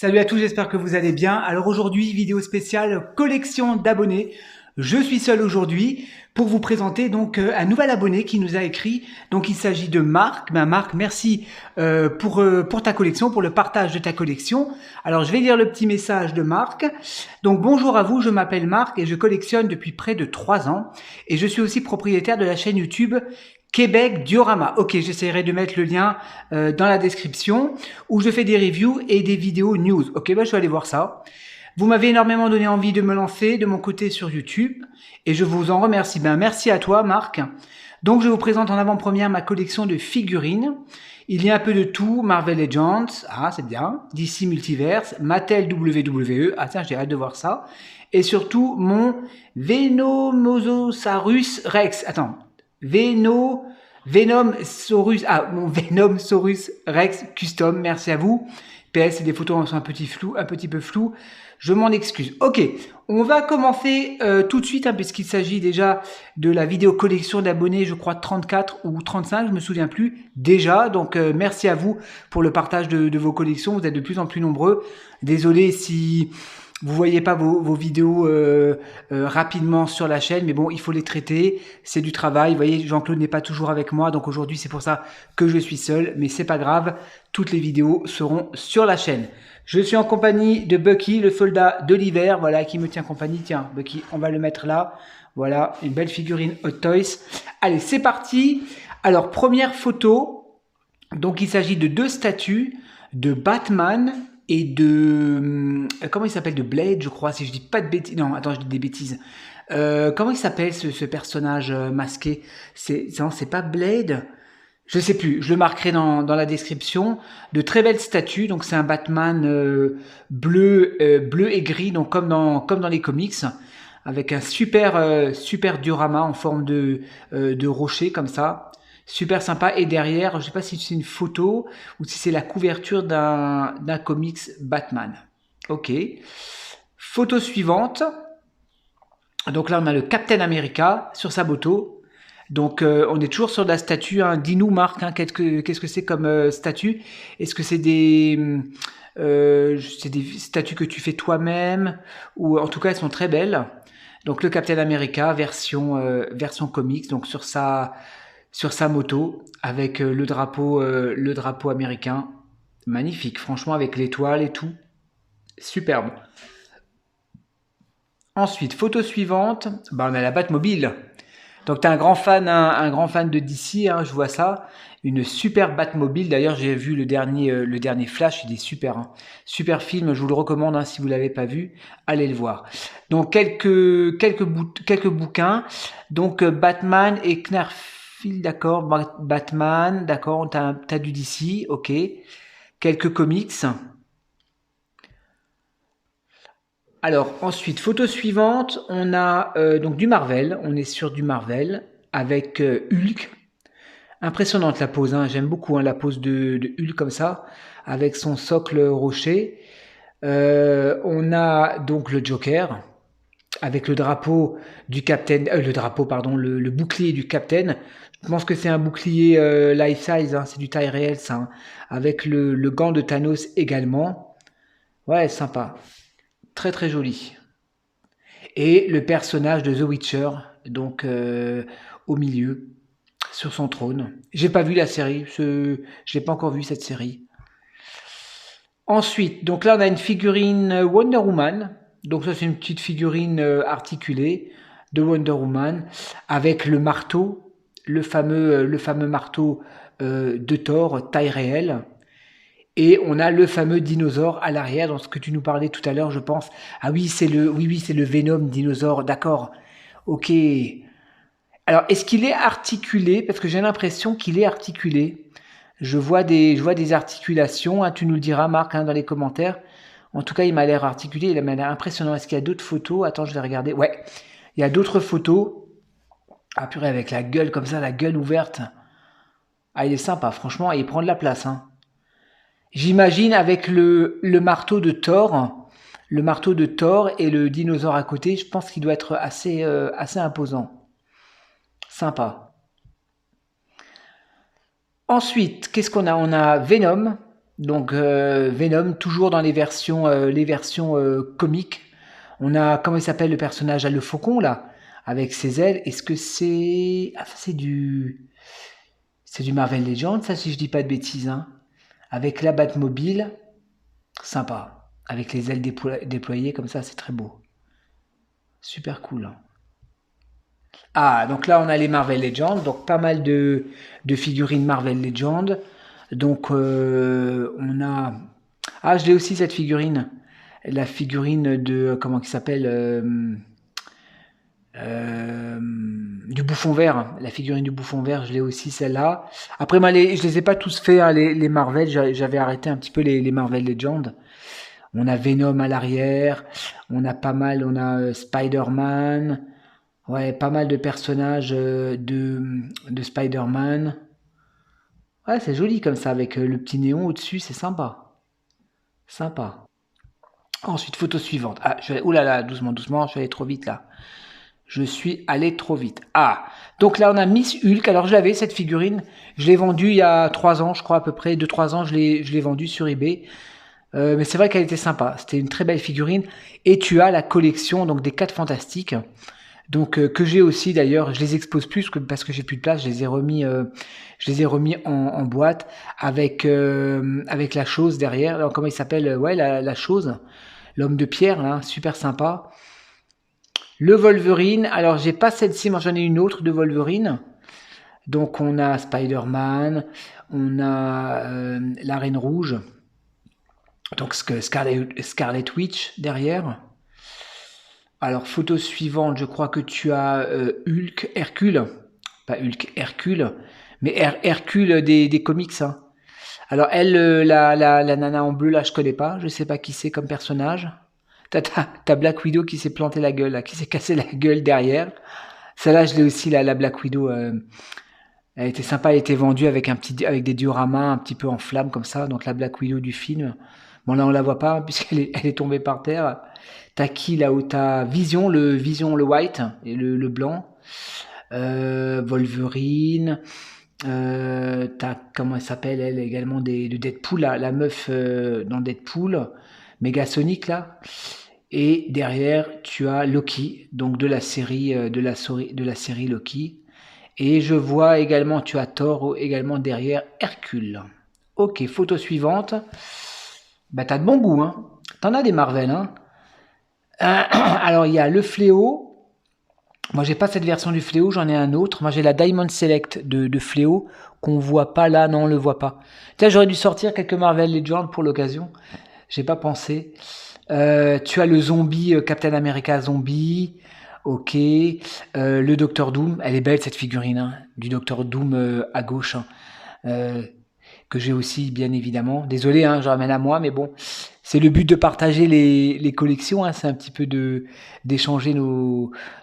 Salut à tous, j'espère que vous allez bien. Alors aujourd'hui, vidéo spéciale collection d'abonnés. Je suis seul aujourd'hui pour vous présenter donc un nouvel abonné qui nous a écrit. Donc il s'agit de Marc. Marc, merci pour ta collection, pour le partage de ta collection. Alors je vais lire le petit message de Marc. Donc bonjour à vous, je m'appelle Marc et je collectionne depuis près de 3 ans. Et je suis aussi propriétaire de la chaîne YouTube Québec Diorama. Ok, j'essaierai de mettre le lien dans la description où je fais des reviews et des vidéos news. Ok, je vais aller voir ça. Vous m'avez énormément donné envie de me lancer de mon côté sur YouTube et je vous en remercie. Merci à toi, Marc. Donc, je vous présente en avant-première ma collection de figurines. Il y a un peu de tout, Marvel Legends, ah c'est bien, DC Multiverse, Mattel WWE, ah tiens, j'ai hâte de voir ça. Et surtout, mon Venomsaurus Rex, Venomsaurus, mon Venomsaurus Rex Custom, merci à vous. PS, c'est des photos sont un petit peu floues. Je m'en excuse. Ok, on va commencer tout de suite, puisqu'il s'agit déjà de la vidéo collection d'abonnés, je crois 34 ou 35, je me souviens plus déjà. Donc merci à vous pour le partage de vos collections. Vous êtes de plus en plus nombreux. Désolé si vous voyez pas vos vidéos rapidement sur la chaîne, mais bon, il faut les traiter. C'est du travail. Vous voyez, Jean-Claude n'est pas toujours avec moi, donc aujourd'hui c'est pour ça que je suis seul. Mais c'est pas grave, toutes les vidéos seront sur la chaîne. Je suis en compagnie de Bucky, le soldat de l'hiver, voilà, qui me tient compagnie. Tiens, Bucky, on va le mettre là. Voilà, une belle figurine Hot Toys. Allez, c'est parti. Alors, première photo. Donc, il s'agit de 2 statues de Batman et de... comment il s'appelle? De Blade, je crois, si je dis pas de bêtises. Non, attends, je dis des bêtises. Comment il s'appelle ce personnage masqué? C'est pas Blade? Je sais plus, je le marquerai dans la description. De très belles statues, donc c'est un Batman bleu et gris, donc comme dans les comics, avec un super diorama en forme de rocher comme ça, super sympa. Et derrière, je sais pas si c'est une photo ou si c'est la couverture d'un comics Batman. Ok. Photo suivante. Donc là, on a le Captain America sur sa moto. Donc on est toujours sur la statue. Dis-nous, Marc, qu'est-ce que c'est comme statue? Est-ce que c'est des statues que tu fais toi-même? Ou en tout cas, elles sont très belles. Donc le Captain America version comics, donc sur sa moto avec le drapeau américain. Magnifique, franchement, avec l'étoile et tout. Superbe. Ensuite, photo suivante, on a la Batmobile. Donc tu es un grand fan de DC, je vois ça. Une super Batmobile. D'ailleurs, j'ai vu le dernier Flash, il est super. Super film, je vous le recommande si vous ne l'avez pas vu, allez le voir. Donc quelques bouquins. Donc Batman et Knarfield, d'accord. Batman, d'accord. T'as du DC, ok. Quelques comics. Alors ensuite, photo suivante, on a donc du Marvel, on est sur du Marvel avec Hulk. Impressionnante la pose, j'aime beaucoup la pose de Hulk comme ça, avec son socle rocher. On a donc le Joker avec le drapeau du Captain, le bouclier du Captain. Je pense que c'est un bouclier life size, c'est du taille réelle ça, avec le gant de Thanos également. Ouais, sympa. Très très joli. Et le personnage de The Witcher, donc au milieu, sur son trône. J'ai pas vu la série, je n'ai pas encore vu cette série. Ensuite, donc là on a une figurine Wonder Woman. Donc ça c'est une petite figurine articulée de Wonder Woman avec le marteau, le fameux marteau de Thor, taille réelle. Et on a le fameux dinosaure à l'arrière, dans ce que tu nous parlais tout à l'heure, je pense. Ah oui, c'est le Venom dinosaure, d'accord. Ok. Alors, est-ce qu'il est articulé? Parce que j'ai l'impression qu'il est articulé. Je vois des articulations. Tu nous le diras, Marc, dans les commentaires. En tout cas, il m'a l'air articulé. Il m'a l'air impressionnant. Est-ce qu'il y a d'autres photos? Attends, je vais regarder. Ouais, il y a d'autres photos. Ah purée, avec la gueule comme ça, la gueule ouverte. Ah, il est sympa, franchement. Et il prend de la place, J'imagine avec le marteau de Thor, et le dinosaure à côté, je pense qu'il doit être assez imposant. Sympa. Ensuite, qu'est-ce qu'on a? On a Venom, Donc Venom, toujours dans les versions comiques. On a, comment il s'appelle le personnage, le faucon là, avec ses ailes. Est-ce que c'est... Ah, ça c'est du Marvel Legends, ça si je dis pas de bêtises. Hein. Avec la Batmobile, sympa. Avec les ailes déployées comme ça, c'est très beau. Super cool. Hein. Ah, donc là, on a les Marvel Legends, donc pas mal de figurines Marvel Legends. Donc, on a... Ah, je l'ai aussi, cette figurine. La figurine de... Comment il s'appelle du bouffon vert. La figurine du bouffon vert, je l'ai aussi, celle-là. Après, moi, je les ai pas tous faits, hein, les Marvel. J'avais arrêté un petit peu les Marvel Legends. On a Venom à l'arrière. On a pas mal... On a Spider-Man... Ouais, pas mal de personnages de Spider-Man. Ouais, c'est joli comme ça, avec le petit néon au-dessus, c'est sympa. Sympa. Ensuite, photo suivante. Ah, ouh là là, doucement, doucement, je suis allé trop vite là. Je suis allé trop vite. Ah, donc là, on a Miss Hulk. Alors, je l'avais, cette figurine. Je l'ai vendue il y a 3 ans, je crois, à peu près. 2-3 ans, je l'ai vendue sur eBay. Mais c'est vrai qu'elle était sympa. C'était une très belle figurine. Et tu as la collection donc des 4 Fantastiques. Donc que j'ai aussi d'ailleurs, je les expose plus parce que j'ai plus de place, je les ai remis en boîte avec la chose derrière. Alors, comment il s'appelle? Ouais, la chose, l'homme de pierre là, super sympa. Le Wolverine. Alors j'ai pas celle-ci, moi j'en ai une autre de Wolverine. Donc on a Spider-Man, on a la Reine Rouge, donc Scarlet Witch derrière. Alors, photo suivante, je crois que tu as Hercule, pas Hulk, Hercule, mais Hercule des comics. Hein. Alors, elle, la nana en bleu, là, je connais pas, je sais pas qui c'est comme personnage. T'as Black Widow qui s'est planté la gueule, là, qui s'est cassé la gueule derrière. Celle-là, je l'ai aussi, la Black Widow. Elle était sympa, elle était vendue avec avec des dioramas un petit peu en flammes comme ça, donc la Black Widow du film. Bon là on la voit pas puisqu'elle elle est tombée par terre. T'as qui là-haut? T'as Vision, le white et le blanc. Wolverine. T'as comment elle s'appelle elle également de Deadpool, la meuf dans Deadpool, Megasonic là. Et derrière tu as Loki, donc de la série de la série Loki. Et je vois également, tu as Thor également derrière Hercule. Ok, photo suivante. Bah t'as de bon goût, hein. T'en as des Marvel, hein. Alors il y a le Fléau. Moi j'ai pas cette version du Fléau, j'en ai un autre. Moi j'ai la Diamond Select de Fléau qu'on voit pas là, non on le voit pas. Tiens, j'aurais dû sortir quelques Marvel Legends pour l'occasion. J'ai pas pensé. Tu as le zombie, Captain America zombie. Ok. Le Docteur Doom, elle est belle cette figurine, hein, du Docteur Doom à gauche, hein, que j'ai aussi bien évidemment. Désolé, hein, je ramène à moi, mais bon, c'est le but de partager les collections, hein, c'est un petit peu d'échanger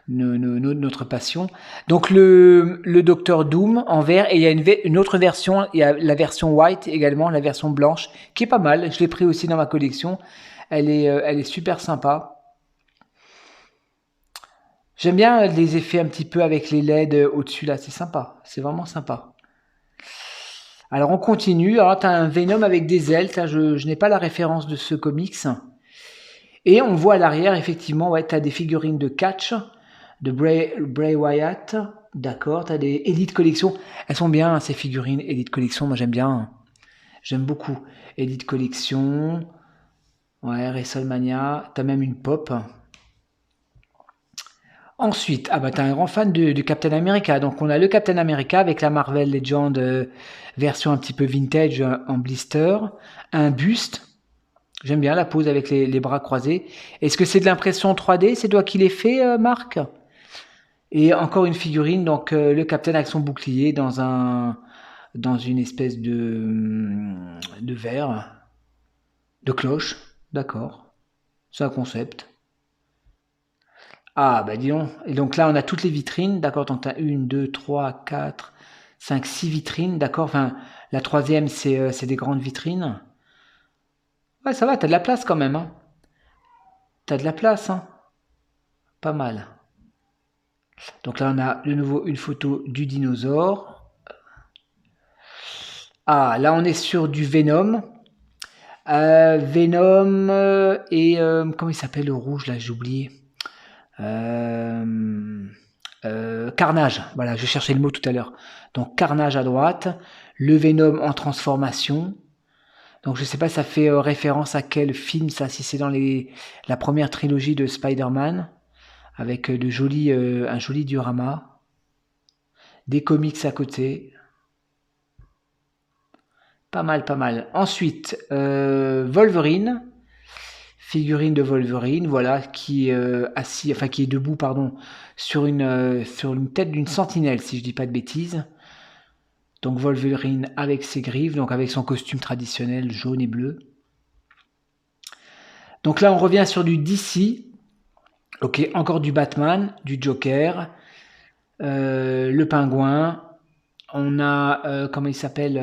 notre passion. Donc le Docteur Doom en vert, et il y a une autre version, il y a la version white également, la version blanche, qui est pas mal, je l'ai pris aussi dans ma collection. Elle est super sympa. J'aime bien les effets un petit peu avec les LED au-dessus là, c'est sympa, c'est vraiment sympa. Alors on continue, alors tu as un Venom avec des ailes, je n'ai pas la référence de ce comics. Et on voit à l'arrière effectivement, ouais, tu as des figurines de Catch, de Bray Wyatt, d'accord, tu as des Elite Collection, elles sont bien ces figurines Elite Collection, moi j'aime bien, j'aime beaucoup. Elite Collection, ouais, WrestleMania, tu as même une pop. Ensuite, ah bah t'es un grand fan de Captain America. Donc on a le Captain America avec la Marvel Legend version un petit peu vintage en blister. Un buste. J'aime bien la pose avec les bras croisés. Est-ce que c'est de l'impression 3D? C'est toi qui l'ai fait, Marc? Et encore une figurine, donc le Captain avec son bouclier dans une espèce de verre, de cloche. D'accord. C'est un concept. Ah, bah dis donc. Et donc là, on a toutes les vitrines, d'accord? Donc tu as 1, 2, 3, 4, 5, 6 vitrines, d'accord? Enfin, la troisième, c'est des grandes vitrines. Ouais, ça va, t'as de la place quand même, hein? T'as de la place, hein? Pas mal. Donc là, on a de nouveau une photo du dinosaure. Ah, là, on est sur du Venom. Venom et comment il s'appelle le rouge là, j'ai oublié. Carnage, voilà, je cherchais le mot tout à l'heure. Donc Carnage à droite, le Venom en transformation. Donc je sais pas, ça fait référence à quel film ça, si c'est dans la première trilogie de Spider-Man, avec un joli diorama, des comics à côté. Pas mal, pas mal. Ensuite, Wolverine, figurine de Wolverine, voilà, qui est assis, enfin qui est debout, pardon, sur une tête d'une sentinelle, si je dis pas de bêtises. Donc Wolverine avec ses griffes, donc avec son costume traditionnel jaune et bleu. Donc là, on revient sur du DC. Ok, encore du Batman, du Joker, le Pingouin. On a, comment il s'appelle,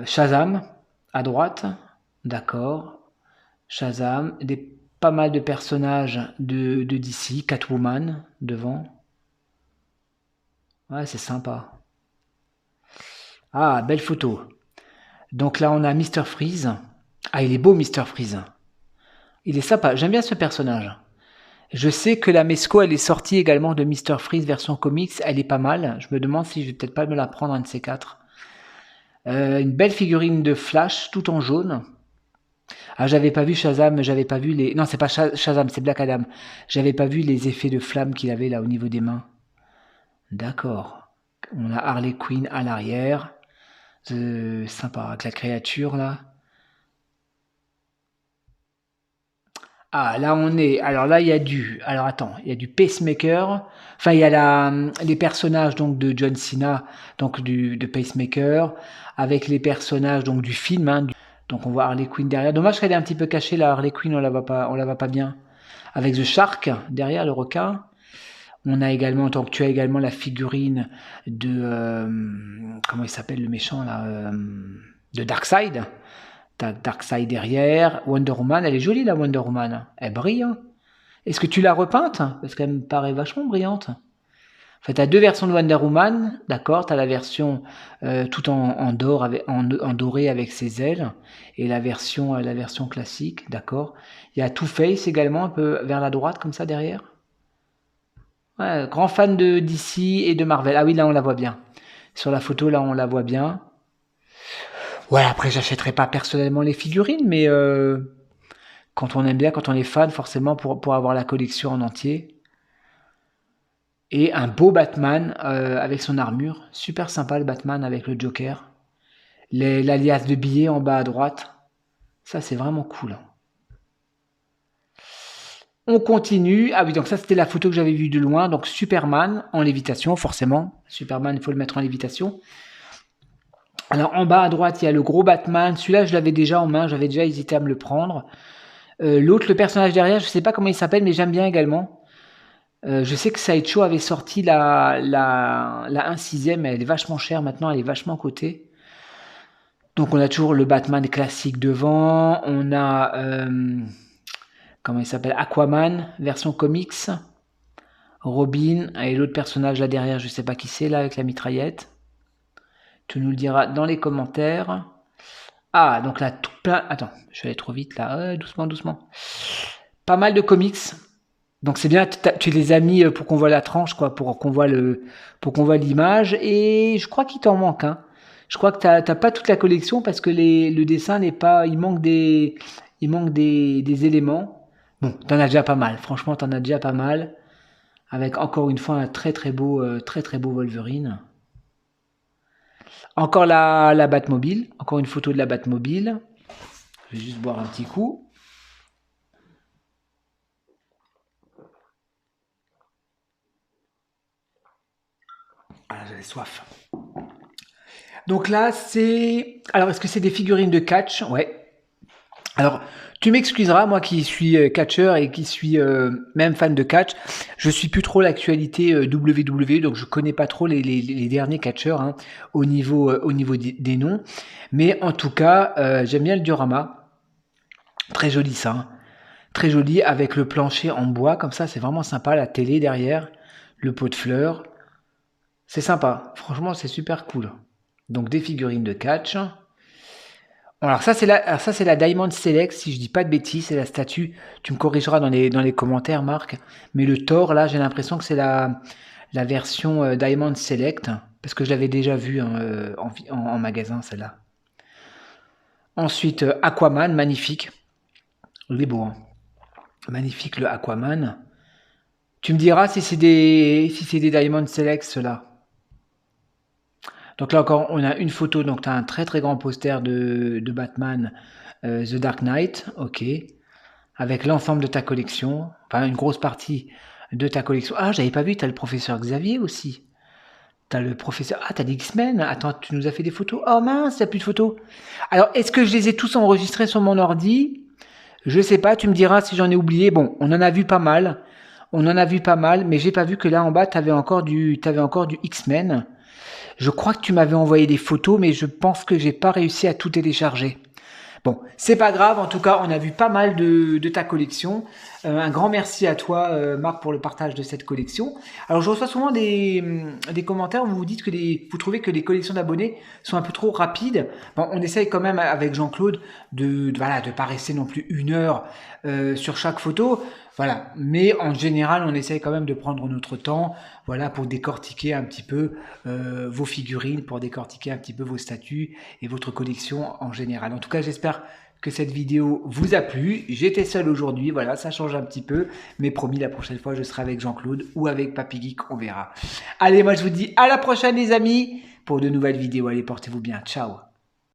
Shazam à droite. D'accord. Shazam. Pas mal de personnages de DC. Catwoman devant. Ouais, c'est sympa. Ah, belle photo. Donc là, on a Mr. Freeze. Ah, il est beau, Mr. Freeze. Il est sympa. J'aime bien ce personnage. Je sais que la Mesco, elle est sortie également de Mr. Freeze version comics. Elle est pas mal. Je me demande si je vais peut-être pas me la prendre, un de ces quatre. Une belle figurine de Flash, tout en jaune. Ah, j'avais pas vu Shazam, j'avais pas vu les... Non, c'est pas Shazam, c'est Black Adam. J'avais pas vu les effets de flamme qu'il avait là au niveau des mains. D'accord. On a Harley Quinn à l'arrière. Sympa, avec la créature là. Ah, là on est. Alors là, il y a du. Alors attends, il y a du Pacemaker. Enfin, il y a les personnages donc de John Cena, donc de Pacemaker, avec les personnages donc du film. Hein, donc on voit Harley Quinn derrière. Dommage qu'elle est un petit peu cachée là, Harley Quinn, on la voit pas bien. Avec The Shark derrière le requin. On a également, donc tu as également la figurine de comment il s'appelle le méchant là, de Darkseid. T'as Darkseid derrière. Wonder Woman, elle est jolie la Wonder Woman. Elle brille. Hein. Est-ce que tu l'as repeinte? Parce qu'elle me paraît vachement brillante. En fait, t'as deux versions de Wonder Woman, d'accord. T'as la version tout en doré avec ses ailes et la version classique, d'accord. Il y a Two-Face également un peu vers la droite comme ça derrière. Ouais, grand fan de DC et de Marvel. Ah oui, là on la voit bien. Sur la photo, là on la voit bien. Ouais, après j'achèterai pas personnellement les figurines, mais quand on aime bien, quand on est fan, forcément pour avoir la collection en entier. Et un beau Batman avec son armure. Super sympa le Batman avec le Joker. L'alias de billets en bas à droite. Ça c'est vraiment cool. On continue. Ah oui, donc ça c'était la photo que j'avais vue de loin. Donc Superman en lévitation, forcément. Superman, il faut le mettre en lévitation. Alors en bas à droite, il y a le gros Batman. Celui-là, je l'avais déjà en main. J'avais déjà hésité à me le prendre. L'autre, le personnage derrière, je ne sais pas comment il s'appelle, mais j'aime bien également. Je sais que Sideshow avait sorti la 1/6, elle est vachement chère maintenant, elle est vachement cotée. Donc on a toujours le Batman classique devant. On a... comment il s'appelle, Aquaman, version comics. Robin, et l'autre personnage là derrière, je sais pas qui c'est là, avec la mitraillette. Tu nous le diras dans les commentaires. Ah, donc là, tout plein... Attends, je vais aller trop vite là, doucement, doucement. Pas mal de comics. Donc c'est bien, tu les as mis pour qu'on voit la tranche, quoi, pour qu'on voit l'image. Et je crois qu'il t'en manque, hein. Je crois que t'as pas toute la collection parce que le dessin n'est pas... Il manque des éléments. Bon, t'en as déjà pas mal. Franchement, t'en as déjà pas mal. Avec encore une fois un très très beau Wolverine. Encore la Batmobile. Encore une photo de la Batmobile. Je vais juste boire un petit coup. Ah, j'avais soif. Donc là, c'est... Alors, est-ce que c'est des figurines de catch? Ouais. Alors, tu m'excuseras, moi qui suis catcheur et qui suis même fan de catch, je suis plus trop l'actualité WWE, donc je connais pas trop les derniers catcheurs hein, au niveau des noms. Mais en tout cas, j'aime bien le diorama. Très joli ça. Hein. Très joli avec le plancher en bois, comme ça, c'est vraiment sympa. La télé derrière, le pot de fleurs. C'est sympa. Franchement, c'est super cool. Donc des figurines de catch. Alors ça c'est la Diamond Select, si je dis pas de bêtises, c'est la statue. Tu me corrigeras dans les commentaires, Marc. Mais le Thor, là, j'ai l'impression que c'est la version Diamond Select, parce que je l'avais déjà vu hein, en magasin, celle-là. Ensuite, Aquaman, magnifique. Il est beau, hein. Magnifique le Aquaman. Tu me diras si c'est des Diamond Select, ceux-là. Donc là encore, on a une photo, donc tu as un très très grand poster de Batman, The Dark Knight, ok, avec l'ensemble de ta collection, enfin une grosse partie de ta collection. Ah, j'avais pas vu, tu as le professeur Xavier aussi. Tu as le professeur... Ah, tu as les X-Men. Attends, tu nous as fait des photos. Oh mince, t'as plus de photos. Alors, est-ce que je les ai tous enregistrés sur mon ordi? Je sais pas, tu me diras si j'en ai oublié. Bon, on en a vu pas mal. On en a vu pas mal, mais j'ai pas vu que là en bas, tu avais encore du X-Men. Je crois que tu m'avais envoyé des photos, mais je pense que j'ai pas réussi à tout télécharger. Bon, c'est pas grave. En tout cas, on a vu pas mal de ta collection. Un grand merci à toi, Marc, pour le partage de cette collection. Alors, je reçois souvent des commentaires où vous vous dites que vous trouvez que les collections d'abonnés sont un peu trop rapides. Bon, on essaye quand même avec Jean-Claude de pas rester non plus 1 heure sur chaque photo. Voilà, mais en général, on essaye quand même de prendre notre temps, voilà, pour décortiquer un petit peu vos figurines, pour décortiquer un petit peu vos statues et votre collection en général. En tout cas, j'espère que cette vidéo vous a plu. J'étais seul aujourd'hui, voilà, ça change un petit peu, mais promis, la prochaine fois, je serai avec Jean-Claude ou avec Papy Geek, on verra. Allez, moi, je vous dis à la prochaine, les amis, pour de nouvelles vidéos. Allez, portez-vous bien. Ciao.